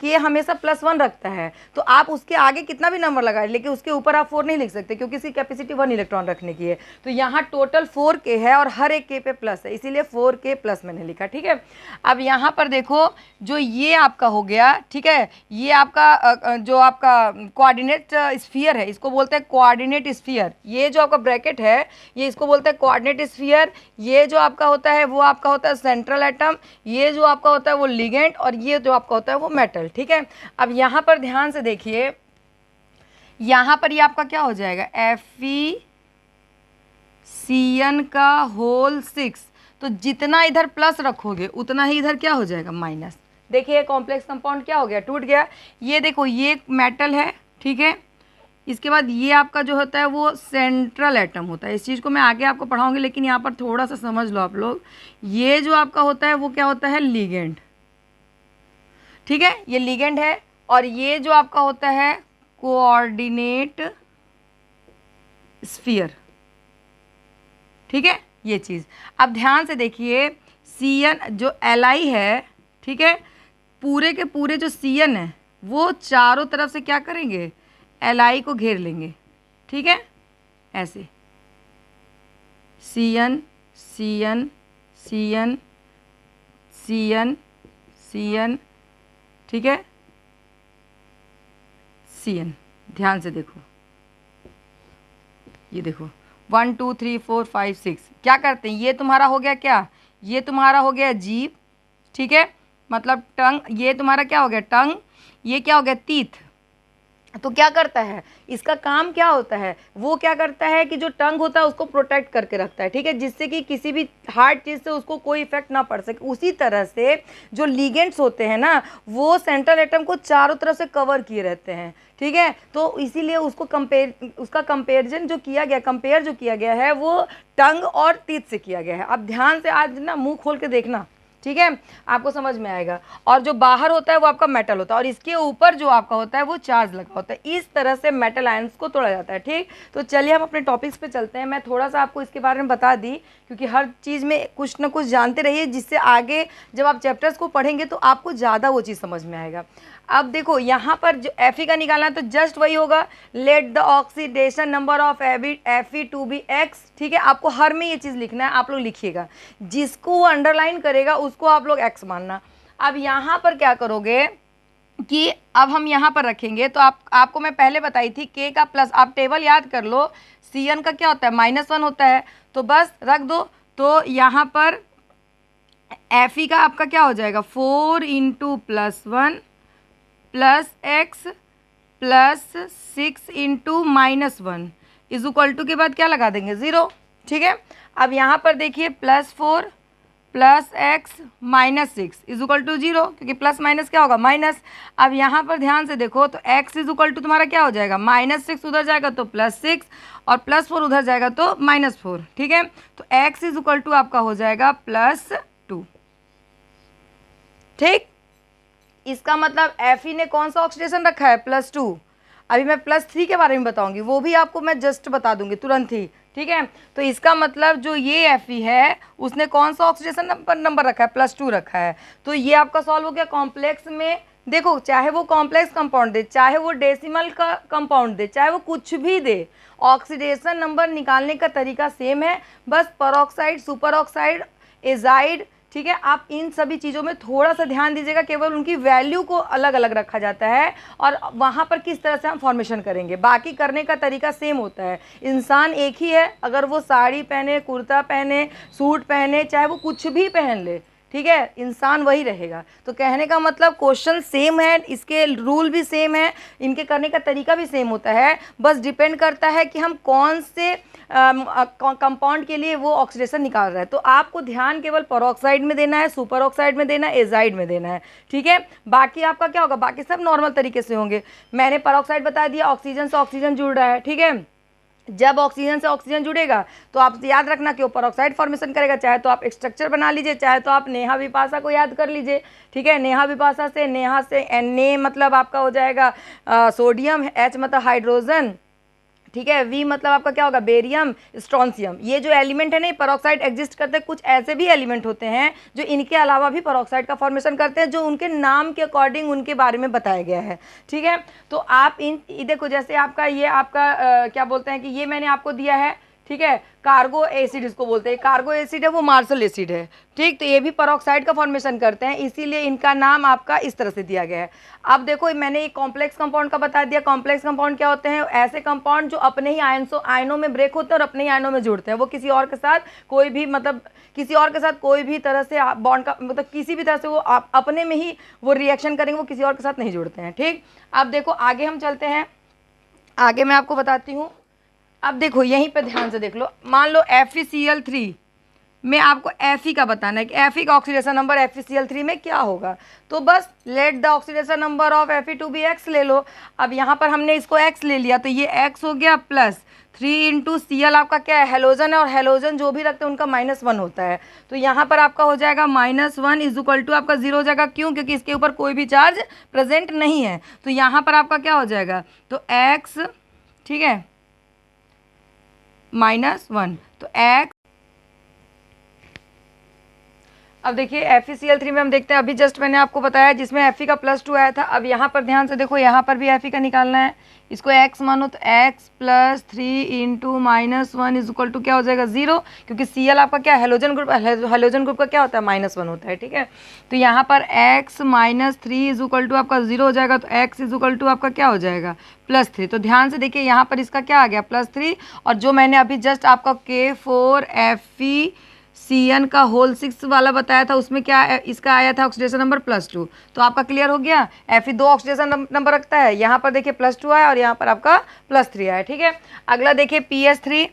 A: K हमेशा +1 रखता है। तो आप उसके आगे कितना भी नंबर लगाए, लेकिन उसके ऊपर आप 4 नहीं लिख सकते क्योंकि इसकी कैपेसिटी 1 इलेक्ट्रॉन रखने की है। तो यहाँ टोटल 4K है और हर एक K पे प्लस है, इसीलिए 4K+ मैंने लिखा, ठीक है। अब यहाँ पर देखो, जो ये आपका हो गया, ठीक है, ये आपका जो आपका कोऑर्डिनेट स्फीयर है, इसको बोलते हैं कोऑर्डिनेट स्फीयर। ये जो आपका ब्रैकेट है, ये इसको बोलते हैं कोऑर्डिनेट स्फीयर। ये जो आपका होता है वो आपका होता है सेंट्रल एटम, ये जो आपका होता है वो लिगेंड, और ये जो आपका होता है वो मेटल, ठीक है। अब यहाँ पर ध्यान से देखिए, यहाँ पर ये आपका क्या हो जाएगा, FeCN का होल 6। तो जितना इधर प्लस रखोगे उतना ही इधर क्या हो जाएगा, माइनस। देखिए कॉम्प्लेक्स कंपाउंड क्या हो गया, टूट गया। ये देखो, ये मेटल है, ठीक है। इसके बाद ये आपका जो होता है वो सेंट्रल एटम होता है। इस चीज़ को मैं आगे आपको पढ़ाऊंगी, लेकिन यहाँ पर थोड़ा सा समझ लो आप लोग। ये जो आपका होता है वो क्या होता है, लिगेंड, ठीक है, ये लिगेंड है। और ये जो आपका होता है कोऑर्डिनेट स्फीयर, ठीक है, ये चीज़। अब ध्यान से देखिए, CN जो Li है, ठीक है। पूरे के पूरे जो Cn है वो चारों तरफ से क्या करेंगे, Li को घेर लेंगे, ठीक है, ऐसे Cn Cn Cn Cn Cn, ठीक है, Cn। ध्यान से देखो, ये देखो 1 2 3 4 5 6 क्या करते हैं, ये तुम्हारा हो गया क्या, ये तुम्हारा हो गया जीभ, ठीक है, मतलब टंग, ये तुम्हारा क्या हो गया टंग, ये क्या हो गया तीत। तो क्या करता है, इसका काम क्या होता है, वो क्या करता है कि जो टंग होता है उसको प्रोटेक्ट करके रखता है, ठीक है, जिससे कि किसी भी हार्ड चीज़ से उसको कोई इफेक्ट ना पड़ सके। उसी तरह से जो लिगेंड्स होते हैं ना, वो सेंट्रल एटम को चारों तरफ से कवर किए रहते हैं, ठीक है। तो इसीलिए उसका कंपेरिजन जो किया गया, कंपेयर जो किया गया है वो टंग और टीथ से किया गया है। अब ध्यान से आज ना मुंह खोल के देखना, ठीक है, आपको समझ में आएगा। और जो बाहर होता है वो आपका मेटल होता है और इसके ऊपर जो आपका होता है वो चार्ज लगा होता है। इस तरह से मेटल आयंस को तोड़ा जाता है, ठीक। तो चलिए हम अपने टॉपिक्स पे चलते हैं। मैं थोड़ा सा आपको इसके बारे में बता दी, क्योंकि हर चीज़ में कुछ ना कुछ जानते रहिए, जिससे आगे जब आप चैप्टर्स को पढ़ेंगे तो आपको ज़्यादा वो चीज़ समझ में आएगा। अब देखो यहाँ पर जो Fe का निकालना है तो जस्ट वही होगा, let the oxidation number of Fe to be x, ठीक है। आपको हर में ये चीज़ लिखना है, आप लोग लिखिएगा, जिसको वो अंडरलाइन करेगा उसको आप लोग x मानना। अब यहाँ पर क्या करोगे कि अब हम यहाँ पर रखेंगे, तो आपको मैं पहले बताई थी K का प्लस, आप टेबल याद कर लो, Cn का क्या होता है -1 होता है, तो बस रख दो। तो यहाँ पर Fe का आपका क्या हो जाएगा 4 × +1 plus x plus 6 × -1 is equal to के बाद क्या लगा देंगे 0, ठीक है। अब यहाँ पर देखिए +4 plus x -6 is equal to 0, क्योंकि प्लस माइनस क्या होगा माइनस। अब यहाँ पर ध्यान से देखो तो x इज इक्वल टू तुम्हारा क्या हो जाएगा -6 उधर जाएगा तो +6 और +4 उधर जाएगा तो -4, ठीक है। तो x इज इक्वल टू आपका हो जाएगा +2, ठीक। इसका मतलब Fe ने कौन सा ऑक्सीडेशन रखा है +2। अभी मैं +3 के बारे में बताऊंगी, वो भी आपको मैं जस्ट बता दूंगी तुरंत ही, ठीक है। तो इसका मतलब जो ये Fe है उसने कौन सा ऑक्सीडेशन नंबर रखा है +2 रखा है। तो ये आपका सॉल्व हो गया। कॉम्प्लेक्स में देखो, चाहे वो कॉम्प्लेक्स कंपाउंड दे, चाहे वो डेसिमल का कंपाउंड दे, चाहे वो कुछ भी दे, ऑक्सीडेशन नंबर निकालने का तरीका सेम है, बस परऑक्साइड, सुपर ऑक्साइड, एजाइड, ठीक है। आप इन सभी चीज़ों में थोड़ा सा ध्यान दीजिएगा, केवल उनकी वैल्यू को अलग अलग रखा जाता है और वहाँ पर किस तरह से हम फॉर्मेशन करेंगे, बाकी करने का तरीका सेम होता है। इंसान एक ही है, अगर वो साड़ी पहने, कुर्ता पहने, सूट पहने, चाहे वो कुछ भी पहन ले, ठीक है, इंसान वही रहेगा। तो कहने का मतलब क्वेश्चन सेम है, इसके रूल भी सेम है, इनके करने का तरीका भी सेम होता है, बस डिपेंड करता है कि हम कौन से कंपाउंड के लिए वो ऑक्सीडेशन निकाल रहा है। तो आपको ध्यान केवल परऑक्साइड में देना है, सुपर ऑक्साइड में देना है, एजाइड में देना है, ठीक है। बाकी आपका क्या होगा, बाकी सब नॉर्मल तरीके से होंगे। मैंने परऑक्साइड बता दिया, ऑक्सीजन से ऑक्सीजन जुड़ रहा है, ठीक है। जब ऑक्सीजन से ऑक्सीजन जुड़ेगा तो आप याद रखना कि वो परऑक्साइड फॉर्मेशन करेगा। चाहे तो आप स्ट्रक्चर बना लीजिए, चाहे तो आप नेहा विपाशा को याद कर लीजिए, ठीक है। नेहा विपाशा से, नेहा से ने मतलब आपका हो जाएगा सोडियम, H मतलब हाइड्रोजन, ठीक है, वी मतलब आपका क्या होगा बेरियम, स्ट्रॉन्सियम। ये जो एलिमेंट है ना, परऑक्साइड एग्जिस्ट करते हैं। कुछ ऐसे भी एलिमेंट होते हैं जो इनके अलावा भी परऑक्साइड का फॉर्मेशन करते हैं, जो उनके नाम के अकॉर्डिंग उनके बारे में बताया गया है, ठीक है। तो आप देखो, जैसे आपका ये आपका क्या बोलते हैं कि ये मैंने आपको दिया है, ठीक है, कार्गो एसिड इसको बोलते हैं। कार्गो एसिड है वो मार्शल एसिड है, ठीक। तो ये भी परऑक्साइड का फॉर्मेशन करते हैं, इसीलिए इनका नाम आपका इस तरह से दिया गया है। अब देखो, मैंने एक कॉम्प्लेक्स कंपाउंड का बता दिया। कॉम्प्लेक्स कंपाउंड क्या होते हैं, ऐसे कंपाउंड जो अपने ही आयनों में ब्रेक होते हैं और अपने ही आयनों में जुड़ते हैं। वो किसी और के साथ कोई भी मतलब किसी और के साथ कोई भी तरह से बॉन्ड का मतलब किसी भी तरह से वो अपने में ही वो रिएक्शन करेंगे, वो किसी और के साथ नहीं जुड़ते हैं, ठीक। अब देखो आगे हम चलते हैं, आगे मैं आपको बताती हूँ। अब देखो यहीं पे ध्यान से देख लो, मान लो FeCl3 में आपको Fe का बताना है कि Fe का ऑक्सीडेशन नंबर FeCl3 में क्या होगा। तो बस let the oxidation number of Fe to be x ले लो। अब यहाँ पर हमने इसको x ले लिया तो ये x हो गया प्लस 3 × Cl आपका क्या है हेलोजन है, और हेलोजन जो भी रखते हैं उनका -1 होता है। तो यहाँ पर आपका हो जाएगा -1 इज इक्वल टू आपका 0 हो जाएगा। क्यों? क्योंकि इसके ऊपर कोई भी चार्ज प्रेजेंट नहीं है। तो यहाँ पर आपका क्या हो जाएगा, तो x, ठीक है, -1, तो x अब देखिए FeCl3 में हम देखते हैं, अभी जस्ट मैंने आपको बताया जिसमें Fe का +2 आया था। अब यहाँ पर ध्यान से देखो, यहाँ पर भी Fe का निकालना है। इसको x मानो तो x + 3 into -1 is equal to क्या हो जाएगा 0, क्योंकि Cl आपका क्या है, हेलोजन ग्रुप, हेलोजन ग्रुप का क्या होता है -1 होता है, ठीक है। तो यहाँ पर x - 3 इज इक्वल टू आपका 0 हो जाएगा, तो x इज इक्वल टू आपका क्या हो जाएगा +3। तो ध्यान से देखिए यहाँ पर इसका क्या आ गया +3, और जो मैंने अभी जस्ट आपका K4FeCN का होल 6 वाला बताया था उसमें क्या इसका आया था ऑक्सीडेशन नंबर +2। तो आपका क्लियर हो गया। Fe 2 ऑक्सीडेशन नंबर रखता है, यहाँ पर देखिए +2 आया और यहाँ पर आपका +3 आया, ठीक है। अगला देखिए PS3।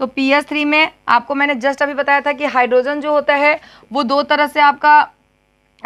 A: तो PS3 में आपको मैंने जस्ट अभी बताया था कि हाइड्रोजन जो होता है वो दो तरह से आपका,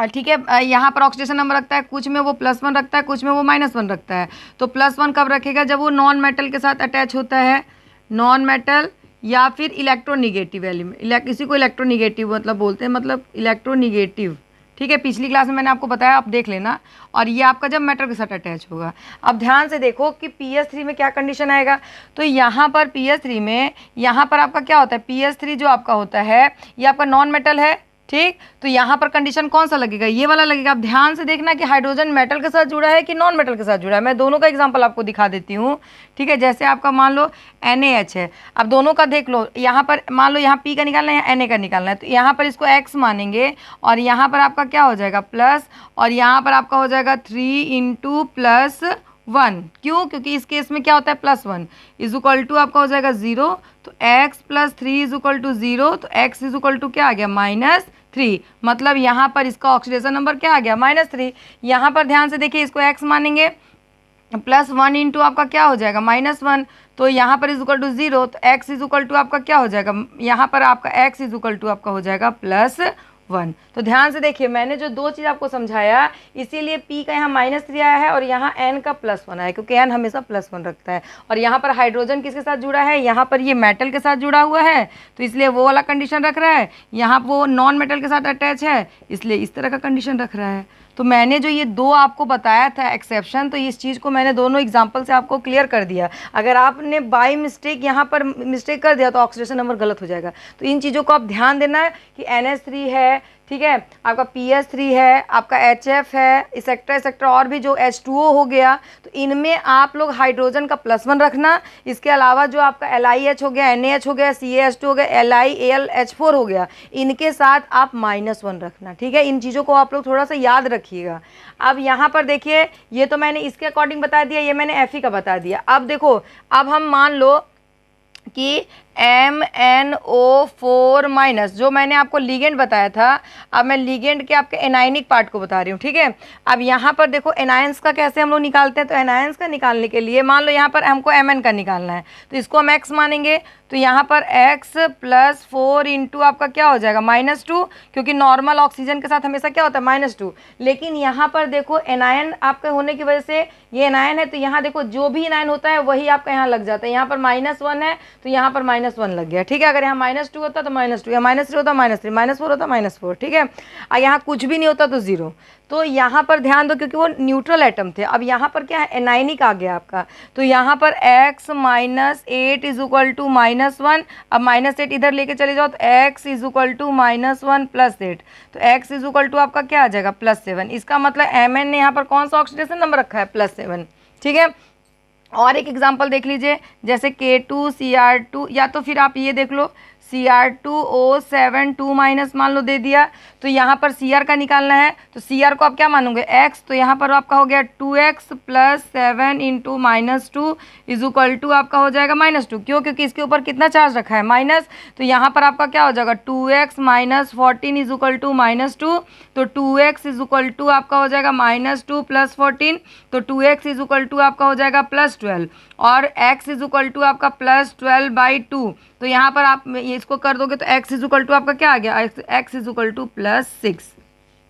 A: ठीक है, यहाँ पर ऑक्सीडेशन नंबर रखता है, कुछ में वो +1 रखता है, कुछ में वो -1 रखता है। तो +1 कब रखेगा, जब वो नॉन मेटल के साथ अटैच होता है, नॉन मेटल या फिर इलेक्ट्रोनिगेटिव एलिमेंट, इसी को इलेक्ट्रोनिगेटिव मतलब बोलते हैं, मतलब इलेक्ट्रोनिगेटिव, ठीक है। पिछली क्लास में मैंने आपको बताया, आप देख लेना। और ये आपका जब मेटल के साथ अटैच होगा। अब ध्यान से देखो कि PS3 में क्या कंडीशन आएगा। तो यहाँ पर PS3 में, यहाँ पर आपका क्या होता है, PS3 जो आपका होता है ये आपका नॉन मेटल है, ठीक। तो यहाँ पर कंडीशन कौन सा लगेगा, ये वाला लगेगा। अब ध्यान से देखना कि हाइड्रोजन मेटल के साथ जुड़ा है कि नॉन मेटल के साथ जुड़ा है। मैं दोनों का एग्जांपल आपको दिखा देती हूँ, ठीक है। जैसे आपका मान लो NaH है, अब दोनों का देख लो। यहाँ पर मान लो यहाँ P का निकालना है, यहाँ Na का निकालना है, तो यहाँ पर इसको x मानेंगे और यहाँ पर आपका क्या हो जाएगा प्लस, और यहाँ पर आपका हो जाएगा 3 इंटू +1। क्यों, क्योंकि इस केस में क्या होता है +1 इज इक्वल टू आपका हो जाएगा 0। तो x + 3 इज इक्वल टू 0, तो x इज इक्वल टू क्या आ गया -3। मतलब यहाँ पर इसका ऑक्सीडेशन नंबर क्या आ गया -3। यहाँ पर ध्यान से देखिए, इसको x मानेंगे, +1 इंटू आपका क्या हो जाएगा -1, तो यहाँ पर इज इक्वल टू 0। तो x इज इक्वल टू आपका क्या हो जाएगा, यहाँ पर आपका x इज इक्वल टू आपका हो जाएगा +1। तो ध्यान से देखिए, मैंने जो दो चीज़ आपको समझाया, इसीलिए P का यहाँ -3 आया है और यहाँ N का +1 आया, क्योंकि N हमेशा +1 रखता है। और यहाँ पर हाइड्रोजन किसके साथ जुड़ा है, यहाँ पर ये मेटल के साथ जुड़ा हुआ है, तो इसलिए वो वाला कंडीशन रख रहा है। यहाँ वो नॉन मेटल के साथ अटैच है, इसलिए इस तरह का कंडीशन रख रहा है। तो मैंने जो ये दो आपको बताया था एक्सेप्शन, तो इस चीज़ को मैंने दोनों एग्जांपल से आपको क्लियर कर दिया। अगर आपने बाय मिस्टेक यहाँ पर मिस्टेक कर दिया तो ऑक्सीडेशन नंबर गलत हो जाएगा। तो इन चीज़ों को आप ध्यान देना है कि NH3 है, ठीक है, आपका PS3 है, आपका HF है, एक्सेट्रा और भी जो H2O हो गया, तो इनमें आप लोग हाइड्रोजन का +1 रखना। इसके अलावा जो आपका LiH हो गया, NaH हो गया, CaH2 हो गया, LiAlH4 हो गया, इनके साथ आप -1 रखना, ठीक है। इन चीज़ों को आप लोग थोड़ा सा याद रखिएगा। अब यहाँ पर देखिए, ये तो मैंने इसके अकॉर्डिंग बता दिया, ये मैंने Fe का बता दिया। अब देखो, अब हम मान लो कि MnO4- जो मैंने आपको लिगेंड बताया था, अब मैं लिगेंड के आपके एनायनिक पार्ट को बता रही हूँ, ठीक है। अब यहाँ पर देखो एनायंस का कैसे हम लोग निकालते हैं। तो एनायंस का निकालने के लिए मान लो यहाँ पर हमको Mn का निकालना है, तो इसको हम x मानेंगे। तो यहाँ पर x + 4 इंटू आपका क्या हो जाएगा -2, क्योंकि नॉर्मल ऑक्सीजन के साथ हमेशा क्या होता है -2। लेकिन यहाँ पर देखो एनायन आपके होने की वजह से, ये एनायन है, तो यहाँ देखो जो भी एनायन होता है वही आपका यहाँ लग जाता है। यहाँ पर -1 है तो यहाँ पर -1 लग गया, ठीक है। अगर यहाँ -2 होता तो -2, या -3 होता -3, -4 होता -4, ठीक है। और यहाँ कुछ भी नहीं होता तो 0। तो यहाँ पर ध्यान दो, क्योंकि वो न्यूट्रल एटम थे। अब यहाँ पर क्या है, एनायनिक आ गया आपका, तो यहाँ पर x - 8 इज इक्वल टू -1। अब -8 इधर लेके चले जाओ तो x इज इक्वल टू -1 + 8, तो x इज इक्वल टू आपका क्या आ जाएगा +7। इसका मतलब Mn ने यहाँ पर कौन सा ऑक्सीडेशन नंबर रखा है +7, ठीक है। और एक एग्जांपल देख लीजिए, जैसे K2Cr2, या तो फिर आप ये देख लो Cr2O7 2- मान लो दे दिया, तो यहाँ पर Cr का निकालना है। तो Cr को आप क्या मानोगे x, तो यहाँ पर आपका हो गया 2x + 7 into -2 is equal to आपका हो जाएगा -2। क्यों, क्योंकि इसके ऊपर कितना चार्ज रखा है माइनस, तो यहाँ पर आपका क्या हो जाएगा 2x - 14 इज इक्वल टू -2। तो 2x इज इक्वल टू आपका हो जाएगा -2 + 14, तो 2x इज इक्वल टू आपका हो जाएगा +12, और x इज इक्वल टू आपका +12/2। तो यहाँ पर आप इसको कर दोगे तो x इज इक्वल टू आपका क्या आ गया, x इज इक्वल टू +6।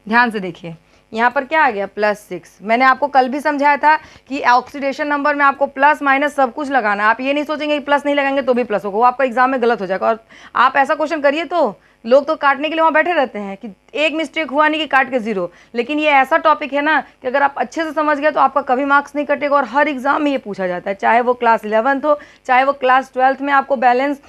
A: ध्यान से देखिए, यहाँ पर क्या आ गया +6। मैंने आपको कल भी समझाया था कि ऑक्सीडेशन नंबर में आपको प्लस माइनस सब कुछ लगाना है। आप ये नहीं सोचेंगे कि प्लस नहीं लगाएंगे तो भी प्लस होगा, वो आपका एग्जाम में गलत हो जाएगा। और आप ऐसा क्वेश्चन करिए तो लोग तो काटने के लिए वहाँ बैठे रहते हैं कि एक मिस्टेक हुआ नहीं कि काट के 0। लेकिन ये ऐसा टॉपिक है ना कि अगर आप अच्छे से समझ गए तो आपका कभी मार्क्स नहीं कटेगा, और हर एग्जाम में ये पूछा जाता है, चाहे वो क्लास 11th हो, चाहे वो क्लास 12th में आपको बैलेंस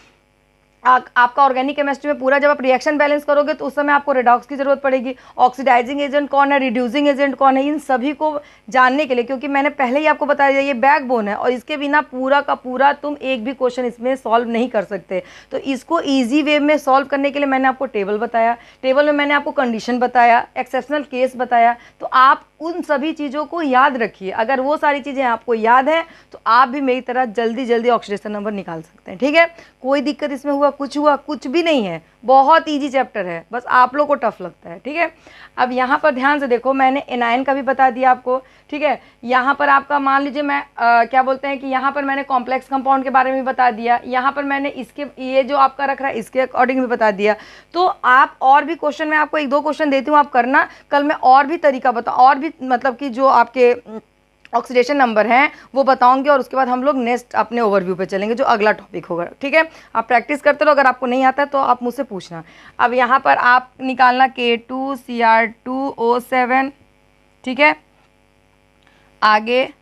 A: आपका ऑर्गेनिक केमिस्ट्री में पूरा जब आप रिएक्शन बैलेंस करोगे तो उस समय आपको रेडॉक्स की जरूरत पड़ेगी। ऑक्सीडाइजिंग एजेंट कौन है, रिड्यूसिंग एजेंट कौन है, इन सभी को जानने के लिए, क्योंकि मैंने पहले ही आपको बता दिया ये बैकबोन है और इसके बिना पूरा का पूरा तुम एक भी क्वेश्चन इसमें सॉल्व नहीं कर सकते। तो इसको ईजी वे में सॉल्व करने के लिए मैंने आपको टेबल बताया, टेबल में मैंने आपको कंडीशन बताया, एक्सेप्शनल केस बताया। तो आप उन सभी चीज़ों को याद रखिए। अगर वो सारी चीज़ें आपको याद हैं तो आप भी मेरी तरह जल्दी जल्दी ऑक्सीडेशन नंबर निकाल सकते हैं। ठीक है, कोई दिक्कत इसमें हुआ कुछ भी नहीं है, बहुत इजी चैप्टर है, बस आप लोग को टफ लगता है। ठीक है, अब यहाँ पर ध्यान से देखो, मैंने एनायन का भी बता दिया आपको। ठीक है, यहाँ पर आपका मान लीजिए मैं क्या बोलते हैं कि यहाँ पर मैंने कॉम्प्लेक्स कंपाउंड के बारे में बता दिया, यहाँ पर मैंने इसके ये जो आपका रख रहा है इसके अकॉर्डिंग भी बता दिया। तो आप और भी क्वेश्चन, मैं आपको 1-2 क्वेश्चन देती हूँ, आप करना। कल मैं और भी तरीका और भी मतलब कि जो आपके ऑक्सीडेशन नंबर हैं वो बताऊंगी और उसके बाद हम लोग नेक्स्ट अपने ओवरव्यू पे चलेंगे जो अगला टॉपिक होगा। ठीक है, आप प्रैक्टिस करते रहो, अगर आपको नहीं आता है तो आप मुझसे पूछना। अब यहाँ पर आप निकालना K2Cr2O7। ठीक है, आगे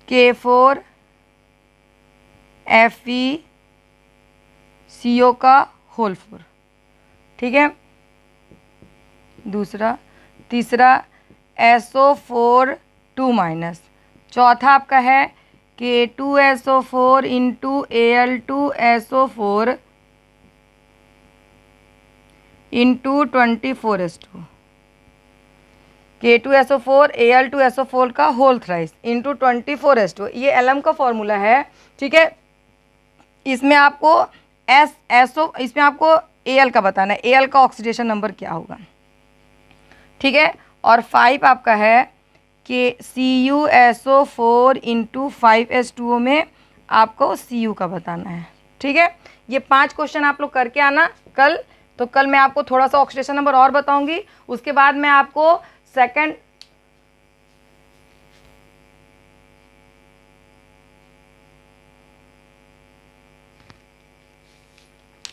A: K4FeCO का होल 4। ठीक है, दूसरा, तीसरा SO4 2-। चौथा आपका है K2SO4 into Al2SO4 into 24S2। K2SO4 Al2SO4 का होल थ्राइस इंटू 24S2, ये एलएम का फॉर्मूला है। ठीक है, इसमें आपको इसमें आपको Al का बताना है, Al का ऑक्सीडेशन नंबर क्या होगा। ठीक है, और 5 आपका है कि CuSO4 इंटू 5S2O में आपको Cu का बताना है। ठीक है, ये 5 क्वेश्चन आप लोग करके आना कल। तो कल मैं आपको थोड़ा सा ऑक्सीडेशन नंबर और बताऊंगी, उसके बाद मैं आपको सेकंड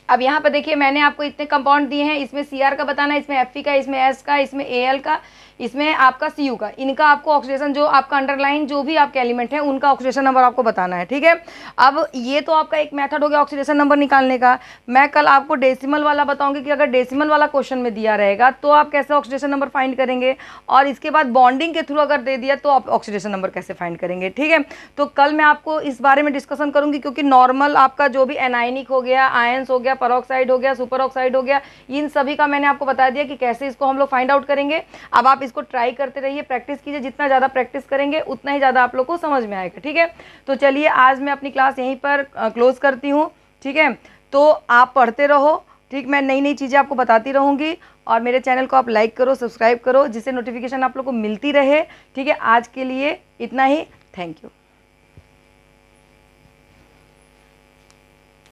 A: अब यहाँ पर देखिए मैंने आपको इतने कंपाउंड दिए हैं, इसमें Cr का बताना है, इसमें Fe का, इसमें S का, इसमें Al का, इसमें आपका Cu का। इनका आपको ऑक्सीडेशन जो आपका अंडरलाइन जो भी आपके एलिमेंट हैं उनका ऑक्सीडेशन नंबर आपको बताना है। ठीक है, अब ये तो आपका एक मेथड हो गया ऑक्सीडेशन नंबर निकालने का। मैं कल आपको डेसिमल वाला बताऊंगी कि अगर डेसिमल वाला क्वेश्चन में दिया रहेगा तो आप कैसे ऑक्सीडेशन नंबर फाइंड करेंगे, और इसके बाद बॉन्डिंग के थ्रू अगर दे दिया तो आप ऑक्सीडेशन नंबर कैसे फाइंड करेंगे। ठीक है, तो कल मैं आपको इस बारे में डिस्कशन करूंगी, क्योंकि नॉर्मल आपका जो भी एनाइनिक हो गया, आयंस हो गया, परऑक्साइड हो गया, सुपर ऑक्साइड हो गया, इन सभी का मैंने आपको बता दिया कि कैसे इसको हम लोग फाइंड आउट करेंगे। अब आप इसको ट्राई करते रहिए, प्रैक्टिस कीजिए, जितना ज़्यादा प्रैक्टिस करेंगे उतना ही ज़्यादा आप लोग को समझ में आएगा। ठीक है, तो चलिए आज मैं अपनी क्लास यहीं पर क्लोज करती हूँ। ठीक है, तो आप पढ़ते रहो। ठीक, मैं नई नई चीज़ें आपको बताती रहूँगी, और मेरे चैनल को आप लाइक करो, सब्सक्राइब करो, जिससे नोटिफिकेशन आप लोग को मिलती रहे। ठीक है, आज के लिए इतना ही। Thank you.